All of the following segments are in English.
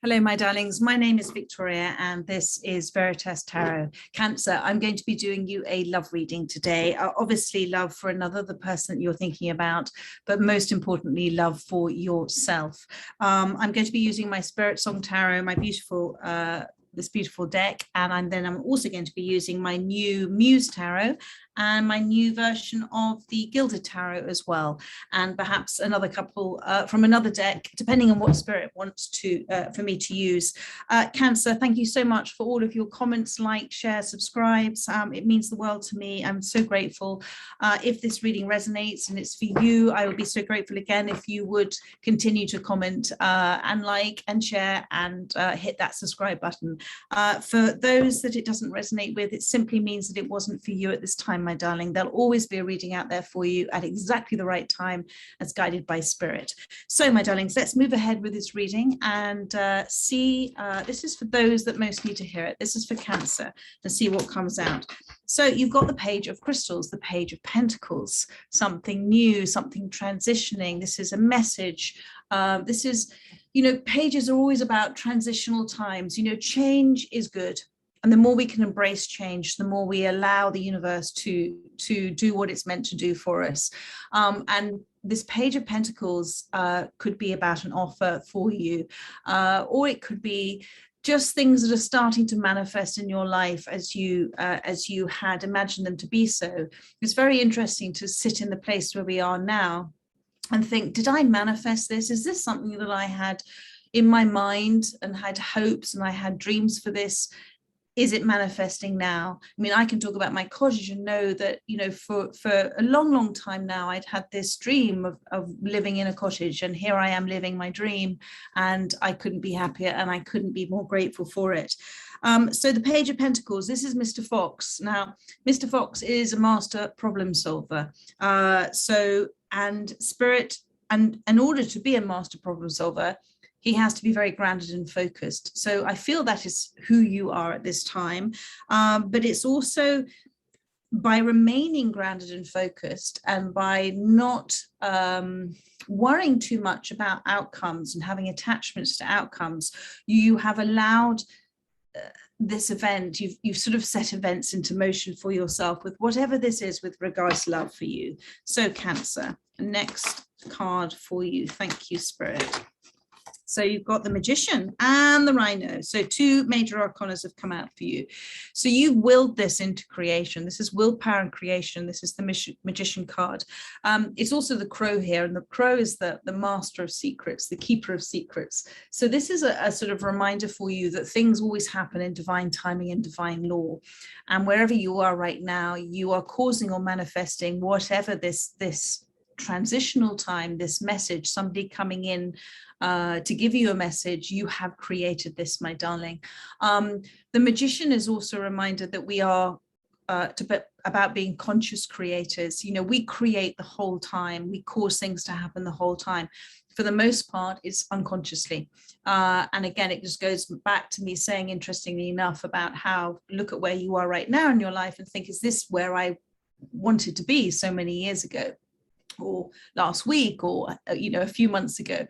Hello, my darlings. My name is Victoria, and this is Veritas Tarot. Cancer, I'm going to be doing you a love reading today. Obviously, love for another, the person that you're thinking about, but most importantly, love for yourself. I'm going to be using my Spirit Song Tarot, my this beautiful deck, and I'm also going to be using my new Muse Tarot and my new version of the Gilded Tarot as well, and perhaps another couple from another deck, depending on what Spirit wants to for me to use. Cancer, thank you so much for all of your comments, like, share, subscribes. It means the world to me. I'm so grateful. If this reading resonates and it's for you, I would be so grateful again if you would continue to comment and like and share and hit that subscribe button. For those that it doesn't resonate with, it simply means that it wasn't for you at this time, my darling. There'll always be a reading out there for you at exactly the right time as guided by Spirit. So, my darlings, let's move ahead with this reading and see. This is for those that most need to hear it. This is for Cancer, and see what comes out. So you've got the Page of Crystals, the Page of Pentacles, something new, something transitioning. This is a message. This is, pages are always about transitional times. Change is good. And the more we can embrace change, the more we allow the universe to do what it's meant to do for us. And this Page of Pentacles could be about an offer for you, or it could be just things that are starting to manifest in your life as you had imagined them to be so. It's very interesting to sit in the place where we are now and think, did I manifest this? Is this something that I had in my mind and had hopes and I had dreams for this? Is it manifesting now? I mean, I can talk about my cottage and know that, for a long, long time now, I'd had this dream of living in a cottage, and here I am living my dream, and I couldn't be happier and I couldn't be more grateful for it. So the Page of Pentacles, this is Mr. Fox. Now, Mr. Fox is a master problem solver. And Spirit, and in order to be a master problem solver, he has to be very grounded and focused. So I feel that is who you are at this time. But it's also by remaining grounded and focused, and by not worrying too much about outcomes and having attachments to outcomes, you have allowed this event, you've sort of set events into motion for yourself with whatever this is with regards to love for you. So Cancer, next card for you. Thank you, Spirit. So you've got the Magician and the Rhino. So two major arcanas have come out for you. So you willed this into creation. This is willpower and creation. This is the Magician card. It's also the Crow here, and the Crow is the master of secrets, the keeper of secrets. So this is a sort of reminder for you that things always happen in divine timing and divine law. And wherever you are right now, you are causing or manifesting whatever this transitional time, this message, somebody coming in to give you a message. You have created this, my darling. The Magician is also a reminder that we are about being conscious creators. We create the whole time. We cause things to happen the whole time. For the most part, it's unconsciously. And again, it just goes back to me saying, interestingly enough, about how look at where you are right now in your life and think, is this where I wanted to be so many years ago, or last week, or a few months ago?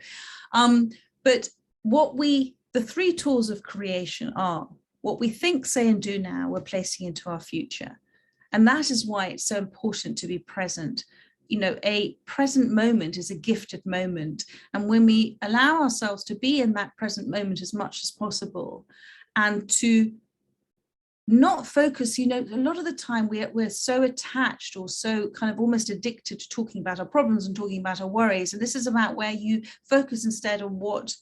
But the three tools of creation are what we think, say, and do now, we're placing into our future. And that is why it's so important to be present. A present moment is a gifted moment. And when we allow ourselves to be in that present moment as much as possible, and to not focus, a lot of the time we're so attached or so kind of almost addicted to talking about our problems and talking about our worries. And this is about where you focus instead on what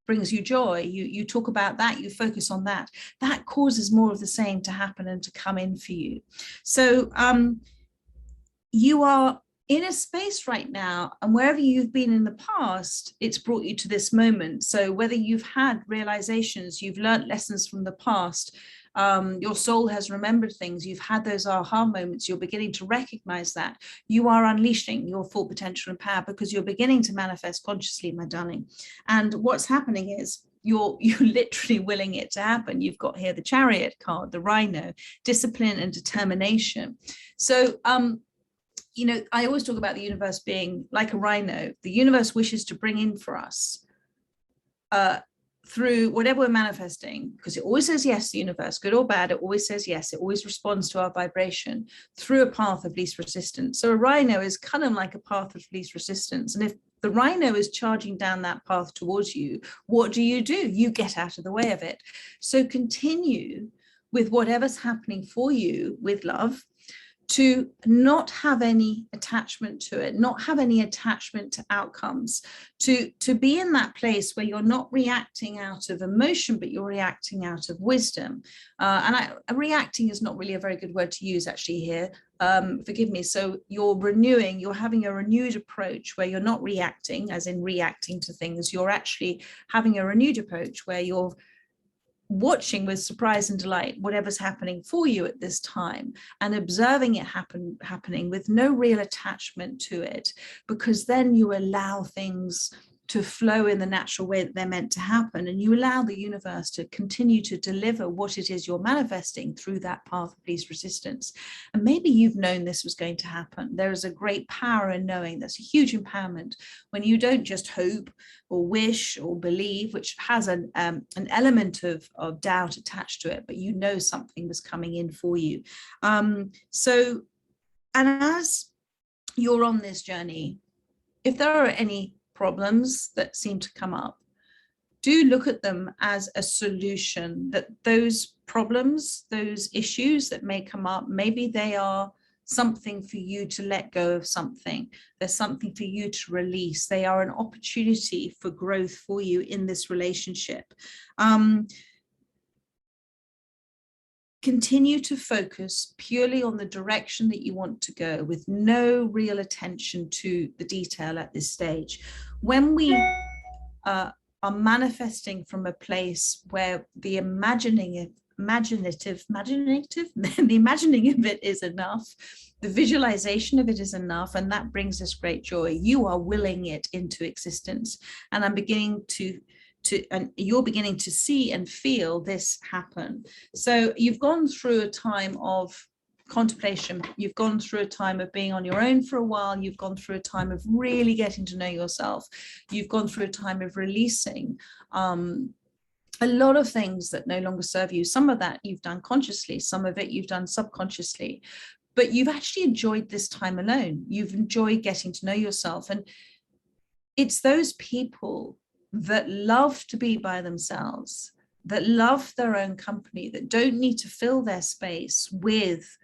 brings you joy. You talk about that, you focus on that. That causes more of the same to happen and to come in for you. So you are in a space right now, and wherever you've been in the past, it's brought you to this moment. So whether you've had realizations, you've learned lessons from the past, your soul has remembered things, you've had those aha moments, you're beginning to recognize that you are unleashing your full potential and power because you're beginning to manifest consciously, my darling. And what's happening is you're literally willing it to happen. You've got here the Chariot card, the Rhino, discipline and determination. So I always talk about the universe being like a rhino. The universe wishes to bring in for us through whatever we're manifesting, because it always says yes, the universe, good or bad, it always says yes, it always responds to our vibration through a path of least resistance. So a rhino is kind of like a path of least resistance. And if the rhino is charging down that path towards you, what do? You get out of the way of it. So continue with whatever's happening for you with love, to not have any attachment to it, not have any attachment to outcomes, to be in that place where you're not reacting out of emotion, but you're reacting out of wisdom. Reacting is not really a very good word to use actually here. Forgive me. So you're renewing, you're having a renewed approach where you're not reacting, as in reacting to things. You're actually having a renewed approach where you're watching with surprise and delight whatever's happening for you at this time, and observing it happening with no real attachment to it, because then you allow things to flow in the natural way that they're meant to happen, and you allow the universe to continue to deliver what it is you're manifesting through that path of least resistance. And maybe you've known this was going to happen. There is a great power in knowing. That's a huge empowerment when you don't just hope or wish or believe, which has an element of doubt attached to it, but you know something was coming in for you. And as you're on this journey, if there are any problems that seem to come up, do look at them as a solution, that those problems, those issues that may come up, maybe they are something for you to let go of something. There's something for you to release. They are an opportunity for growth for you in this relationship. Continue to focus purely on the direction that you want to go, with no real attention to the detail at this stage. When we are manifesting from a place where the imagining of it is enough, the visualization of it is enough, and that brings us great joy. You are willing it into existence, and I'm beginning and you're beginning to see and feel this happen. So you've gone through a time of contemplation, you've gone through a time of being on your own for a while, you've gone through a time of really getting to know yourself, you've gone through a time of releasing a lot of things that no longer serve you. Some of that you've done consciously, some of it you've done subconsciously, but you've actually enjoyed this time alone. You've enjoyed getting to know yourself. And it's those people that love to be by themselves, that love their own company, that don't need to fill their space with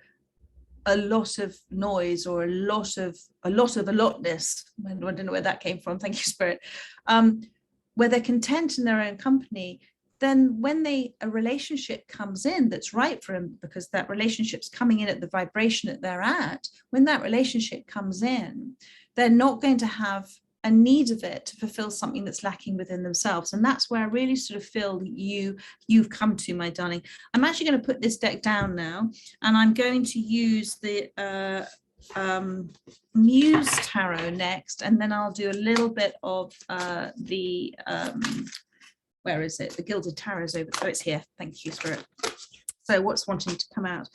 a lot of noise or a lot of allotness. I don't know where that came from. Thank you, Spirit. Where they're content in their own company. Then when a relationship comes in that's right for them, because that relationship's coming in at the vibration that they're at, when that relationship comes in, they're not going to have a need of it to fulfill something that's lacking within themselves. And that's where I really sort of feel you've come to, my darling. I'm actually going to put this deck down now, and I'm going to use the Muse Tarot next, and then I'll do a little bit of the where is it? The Gilded Tarot's over. Oh, it's here. Thank you, Spirit. So what's wanting to come out?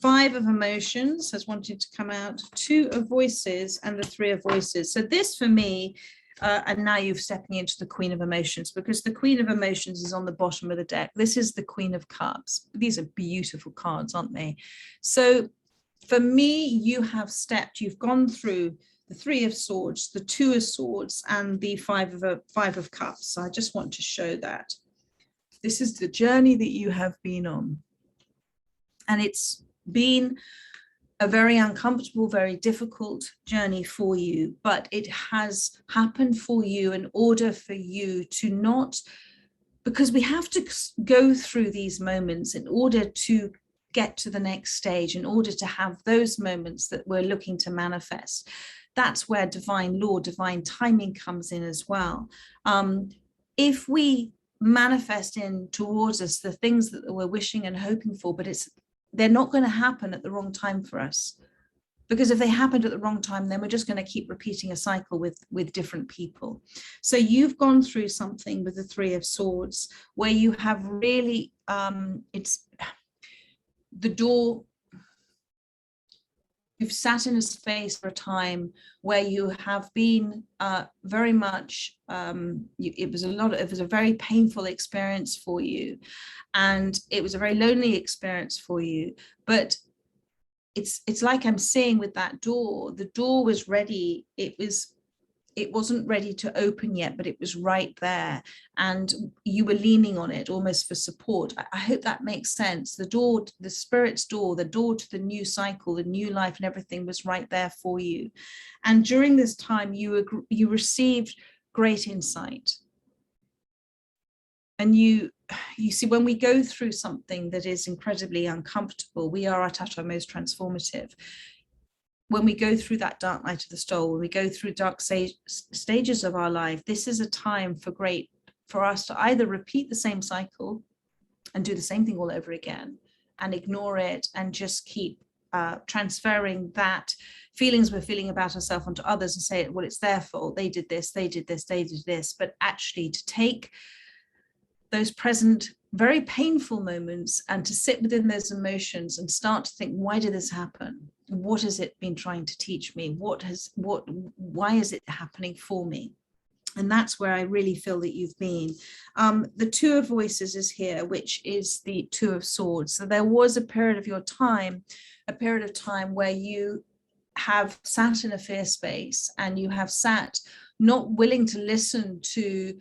5 of Emotions has wanted to come out, 2 of Voices, and the 3 of Voices. So this for me, and now you're stepping into the Queen of Emotions, because the Queen of Emotions is on the bottom of the deck. This is the Queen of Cups. These are beautiful cards, aren't they? So for me, you've gone through the 3 of Swords, the 2 of Swords, and the 5 of Cups. So I just want to show that. This is the journey that you have been on. And it's been a very uncomfortable, very difficult journey for you, but it has happened for you in order for you to not, because we have to go through these moments in order to get to the next stage, in order to have those moments that we're looking to manifest. That's where divine law, divine timing comes in as well. If we manifest in towards us the things that we're wishing and hoping for, but they're not going to happen at the wrong time for us, because if they happened at the wrong time, then we're just going to keep repeating a cycle with different people. So you've gone through something with the 3 of Swords where you have really, it's the door, you've sat in a space for a time where you have been very much, it was a very painful experience for you, and it was a very lonely experience for you. But it's like I'm seeing with that door, the door was ready. It wasn't ready to open yet, but it was right there, and you were leaning on it almost for support. I hope that makes sense. The door, the spirit's door, the door to the new cycle, the new life, and everything was right there for you. And during this time, you received great insight. And you see, when we go through something that is incredibly uncomfortable, we are at our most transformative. When we go through that dark night of the soul, when we go through dark stages of our life, this is a time for us to either repeat the same cycle and do the same thing all over again and ignore it and just keep transferring that feelings we're feeling about ourselves onto others and say, well, it's their fault. They did this, they did this, they did this. But actually to take those present very painful moments and to sit within those emotions and start to think, why did this happen? What has it been trying to teach me? Why is it happening for me? And that's where I really feel that you've been. The Two of Voices is here, which is the Two of Swords. So there was a period of your time, where you have sat in a fear space and you have sat not willing to listen to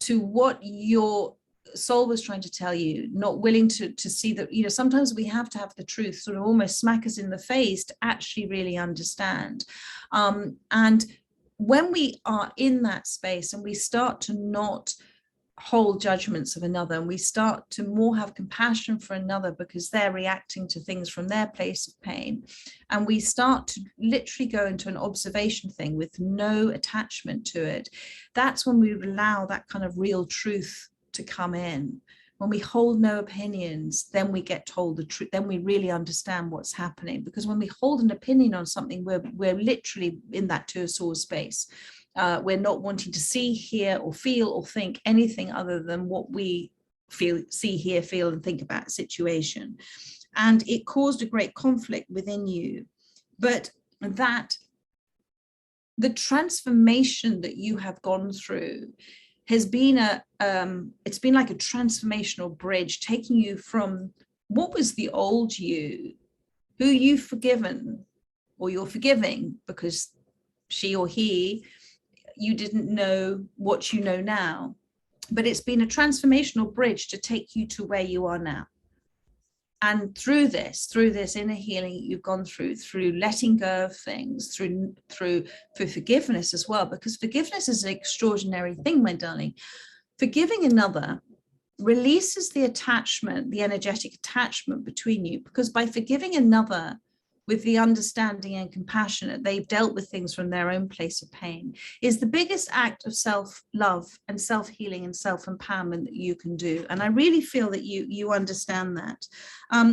what your soul was trying to tell you, not willing to see that, sometimes we have to have the truth sort of almost smack us in the face to actually really understand. And when we are in that space and we start to not hold judgments of another, and we start to more have compassion for another because they're reacting to things from their place of pain, and we start to literally go into an observation thing with no attachment to it, that's when we allow that kind of real truth to come in. When we hold no opinions, then we get told the truth, then we really understand what's happening. Because when we hold an opinion on something, we're literally in that Two of Swords space. We're not wanting to see, hear, or feel, or think anything other than what we see, hear, feel, and think about a situation. And it caused a great conflict within you. But that the transformation that you have gone through has been it's been like a transformational bridge, taking you from what was the old you, who you've forgiven, or you're forgiving because she or he, you didn't know what you know now, but it's been a transformational bridge to take you to where you are now. And through this inner healing you've gone through letting go of things, through forgiveness as well, because forgiveness is an extraordinary thing, my darling. Forgiving another releases the attachment, the energetic attachment between you, because by forgiving another with the understanding and compassion that they've dealt with things from their own place of pain, is the biggest act of self-love and self-healing and self-empowerment that you can do. And I really feel that you understand that.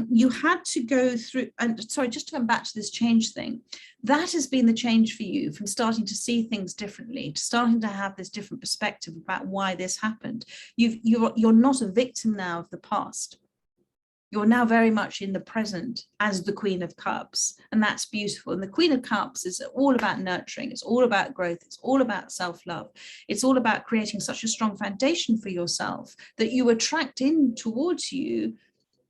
You had to go through, and sorry, just to come back to this change thing, that has been the change for you, from starting to see things differently, to starting to have this different perspective about why this happened. You're not a victim now of the past. You're now very much in the present as the Queen of Cups, and that's beautiful. And the Queen of Cups is all about nurturing. It's all about growth. It's all about self-love. It's all about creating such a strong foundation for yourself that you attract in towards you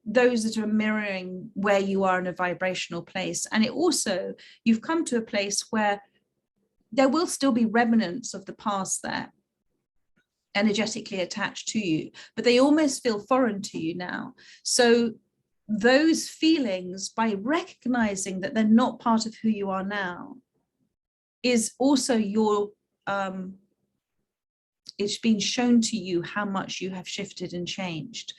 those that are mirroring where you are in a vibrational place. And it also, you've come to a place where there will still be remnants of the past there, energetically attached to you, but they almost feel foreign to you now. So those feelings, by recognizing that they're not part of who you are now, is also your it's been shown to you how much you have shifted and changed.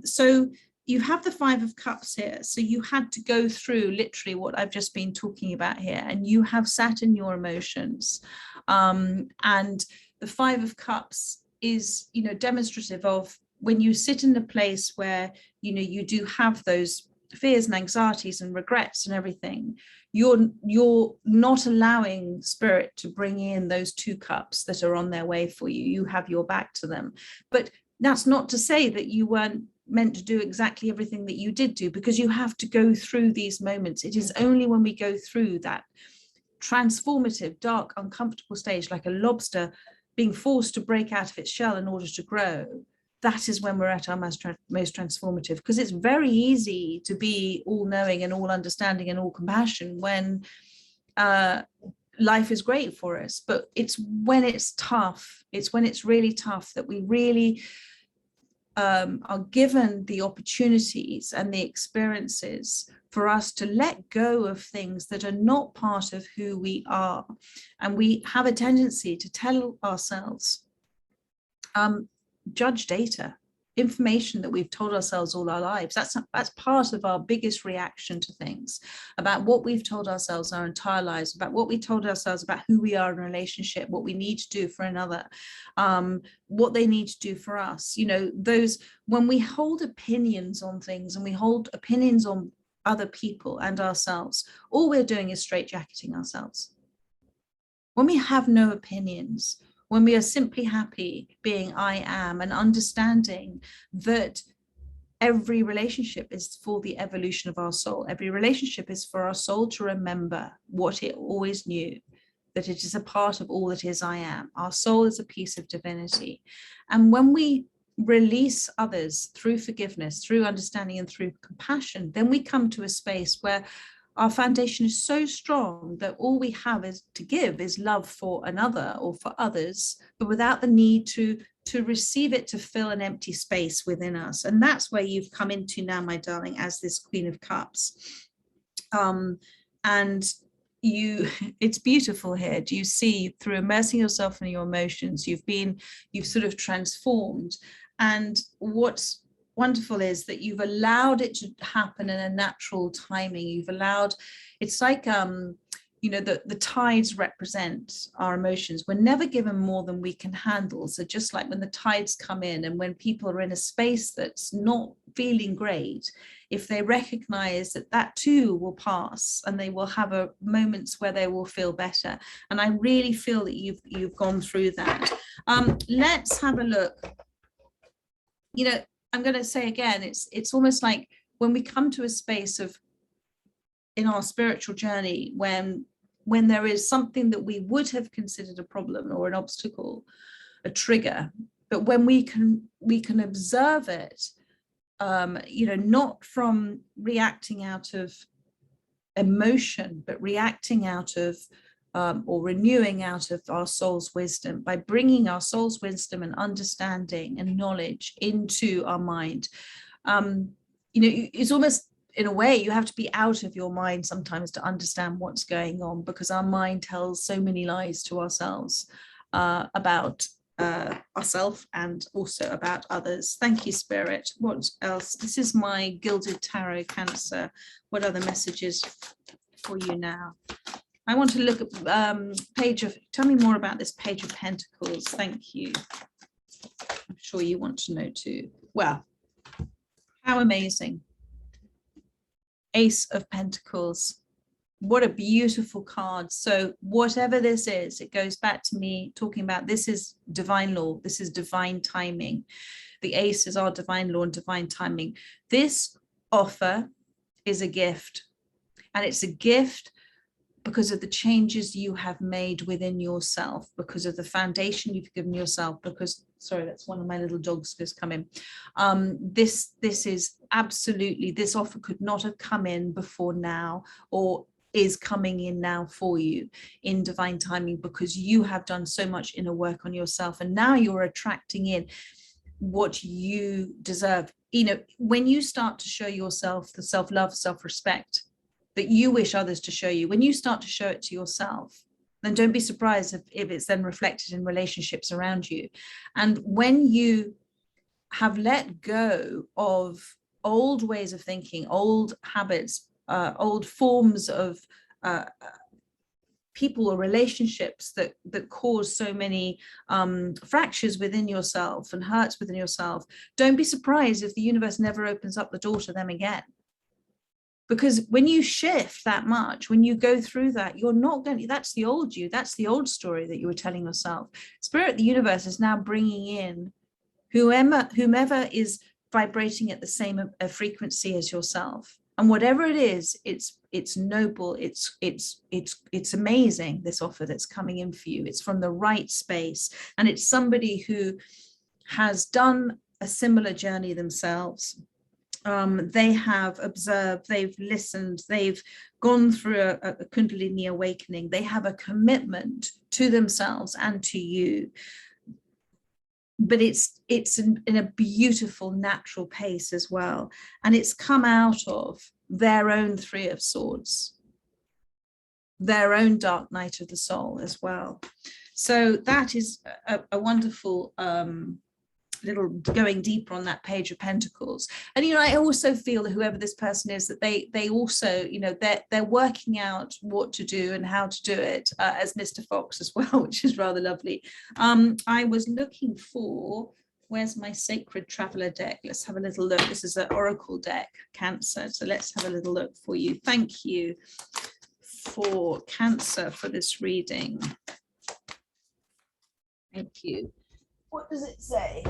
So you have the Five of Cups here. So you had to go through literally what I've just been talking about here, and you have sat in your emotions. And the Five of Cups is, demonstrative of when you sit in a place where, you do have those fears and anxieties and regrets and everything, you're not allowing spirit to bring in those two cups that are on their way for you. You have your back to them. But that's not to say that you weren't meant to do exactly everything that you did do, because you have to go through these moments. It is only when we go through that transformative, dark, uncomfortable stage, like a lobster being forced to break out of its shell in order to grow, that is when we're at our most transformative. Because it's very easy to be all knowing and all understanding and all compassion when life is great for us. But it's when it's tough, it's when it's really tough, that we really are given the opportunities and the experiences for us to let go of things that are not part of who we are. And we have a tendency to tell ourselves, judge data, information that we've told ourselves all our lives. That's part of our biggest reaction to things, about what we've told ourselves our entire lives, about what we told ourselves about who we are in a relationship, what we need to do for another, what they need to do for us. You know, those, when we hold opinions on things and we hold opinions on other people and ourselves, all we're doing is straitjacketing ourselves. When we have no opinions, when we are simply happy being I am, and understanding that every relationship is for the evolution of our soul. Every relationship is for our soul to remember what it always knew, that it is a part of all that is I am. Our soul is a piece of divinity. And when we release others through forgiveness, through understanding and through compassion, then we come to a space where our foundation is so strong that all we have is to give is love for another or for others, but without the need to receive it to fill an empty space within us. And that's where you've come into now, my darling, as this Queen of Cups. And it's beautiful here. Do you see, through immersing yourself in your emotions, you've sort of transformed. And what's wonderful is that you've allowed it to happen in a natural timing. You've allowed, it's like, you know, the tides represent our emotions. We're never given more than we can handle. So just like when the tides come in and when people are in a space that's not feeling great, if they recognize that that too will pass and they will have moments where they will feel better. And I really feel that you've gone through that. Let's have a look. You know, I'm going to say again, it's almost like when we come to a space of, in our spiritual journey, when there is something that we would have considered a problem or an obstacle, a trigger, but when we can observe it, you know, not from reacting out of emotion, but reacting out of or renewing out of our soul's wisdom, by bringing our soul's wisdom and understanding and knowledge into our mind. You know, it's almost, in a way, you have to be out of your mind sometimes to understand what's going on, because our mind tells so many lies to ourselves about ourselves and also about others. Thank you, Spirit. What else? This is my Gilded Tarot, Cancer. What other messages for you now? I want to look at tell me more about this Page of Pentacles. Thank you. I'm sure you want to know too. Well, how amazing. Ace of Pentacles. What a beautiful card. So whatever this is, it goes back to me talking about, this is divine law. This is divine timing. The ace is our divine law and divine timing. This offer is a gift, and it's a gift because of the changes you have made within yourself, because of the foundation you've given yourself, because, sorry, that's one of my little dogs just come in. This is absolutely, this offer could not have come in before now, or is coming in now for you in divine timing, because you have done so much inner work on yourself, and now you're attracting in what you deserve. You know, when you start to show yourself the self-love, self-respect that you wish others to show you, when you start to show it to yourself, then don't be surprised if it's then reflected in relationships around you. And when you have let go of old ways of thinking, old habits, old forms of people or relationships that cause so many fractures within yourself and hurts within yourself, don't be surprised if the universe never opens up the door to them again. Because when you shift that much, when you go through that, you're not going to, that's the old you, that's the old story that you were telling yourself. Spirit, the universe is now bringing in whomever is vibrating at the same frequency as yourself. And whatever it is, it's noble, it's amazing, this offer that's coming in for you. It's from the right space, and it's somebody who has done a similar journey themselves. They have observed, they've listened, they've gone through a Kundalini awakening. They have a commitment to themselves and to you. But it's in a beautiful natural pace as well. And it's come out of their own Three of Swords, their own dark night of the soul as well. So that is a wonderful little going deeper on that Page of Pentacles. And I also feel that whoever this person is, that they also, they're working out what to do and how to do it, as Mr. Fox as well, which is rather lovely. I was looking for, where's my Sacred Traveler deck? Let's have a little look. This is an Oracle deck, Cancer, so let's have a little look for you. Thank you for Cancer for this reading. Thank you. What does it say?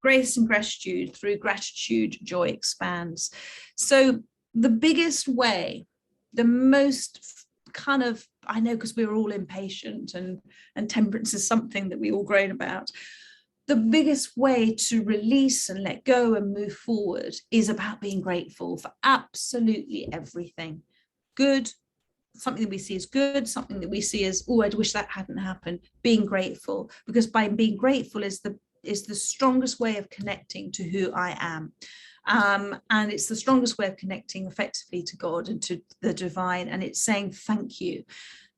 Grace and gratitude. Through gratitude, joy expands. So the biggest way, the most kind of, I know because we're all impatient, and temperance is something that we all groan about. The biggest way to release and let go and move forward is about being grateful for absolutely everything. Good, something that we see as good, something that we see as, oh, I wish that hadn't happened. Being grateful, because by being grateful is the strongest way of connecting to who I am. And it's the strongest way of connecting effectively to God and to the divine. And it's saying, thank you.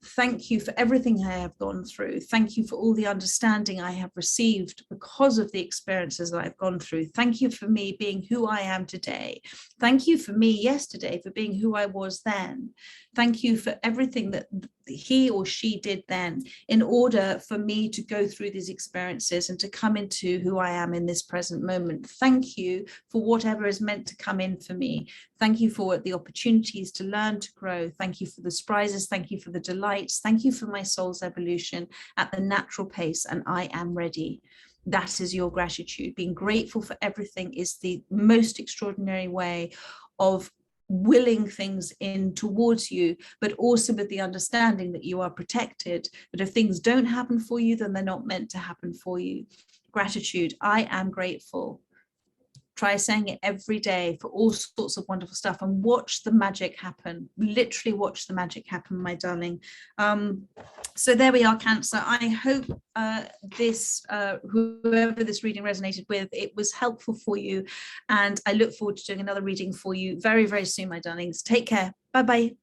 Thank you for everything I have gone through. Thank you for all the understanding I have received because of the experiences that I've gone through. Thank you for me being who I am today. Thank you for me yesterday for being who I was then. Thank you for everything that he or she did then in order for me to go through these experiences and to come into who I am in this present moment. Thank you for whatever is meant to come in for me. Thank you for the opportunities to learn, to grow. Thank you for the surprises. Thank you for the delights. Thank you for my soul's evolution at the natural pace, and I am ready. That is your gratitude. Being grateful for everything is the most extraordinary way of willing things in towards you, but also with the understanding that you are protected, that if things don't happen for you, then they're not meant to happen for you. Gratitude. I am grateful. Try saying it every day for all sorts of wonderful stuff, and watch the magic happen. Literally watch the magic happen, my darling. So there we are, Cancer. I hope whoever this reading resonated with, it was helpful for you. And I look forward to doing another reading for you very, very soon, my darlings. Take care. Bye-bye.